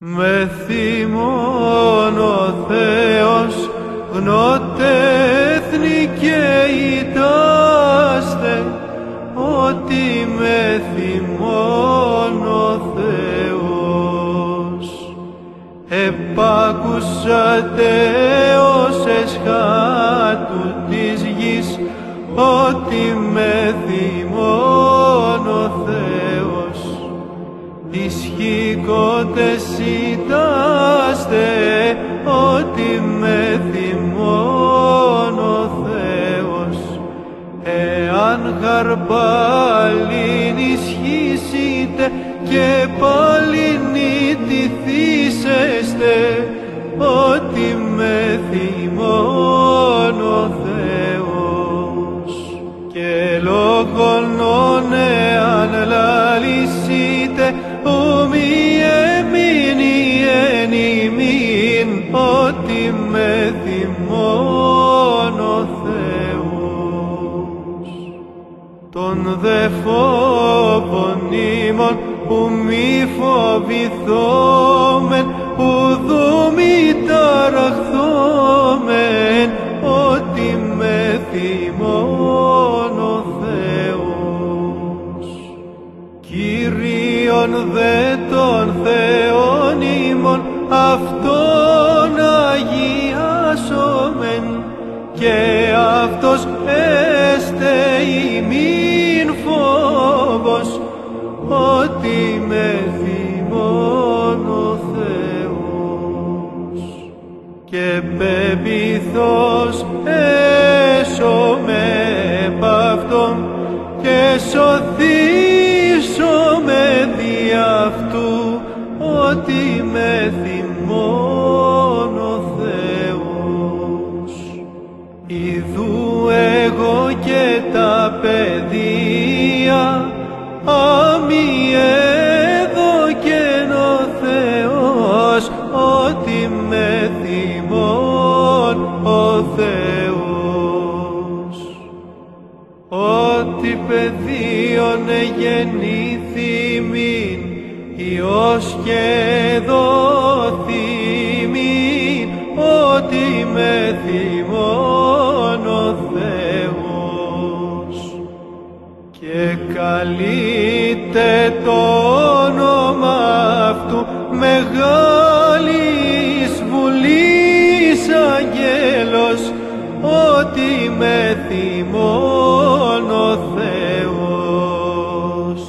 Με θυμών ο Θεός γνωτέθνη και ητάστε, ότι με θυμών ο Θεός. Επάκουσατε ως εσχάτου της γης, ότι με θυμών ο Θεός. Ισχύκοτες ητάστε, ότι με θυμών ο Θεός. Εάν γαρ πάλιν ισχύσητε και πάλιν ητηθήσεστε, ότι με θυμών ο Θεός. Και λόγον εάν λαλήσητε, ομοι εμείνει εν ημίν, ότι με θυμών ο Θεός. Τον δε φόβον ημών που μη φοβηθόμεν, ουδού μη ταραχθόμεν, ότι με θυμών ο Θεός. Κύριον δε τον Θεόν ημών, αυτόν αγιάσομεν, και αυτός έστε ημίν φόβος, ότι με θυμών ο Θεός. Και πεποιθώς έσωμε επ' αυτόν, και σωθήσωμε δι' αυτού, ότι με θυμών ο Θεός. Ιδού εγώ και τα παιδεία, αμοι έδωκεν ο Θεός, ότι με θυμών ο Θεός. Ότι παιδίον εγεννήθημιν, Υιός και δόθημιν, ότι με θυμών ο Θεός. Και καλείται το όνομα αυτού μεγάλης βουλής αγγέλος, ότι με θυμών ο Θεός.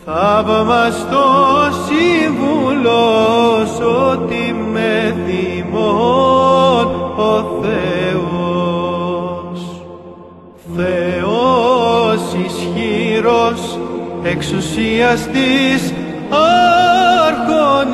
Θαυμαστός σύμβουλος, ότι με θυμών ο Θεός. Θεός ισχυρός, εξουσιαστής, άρχον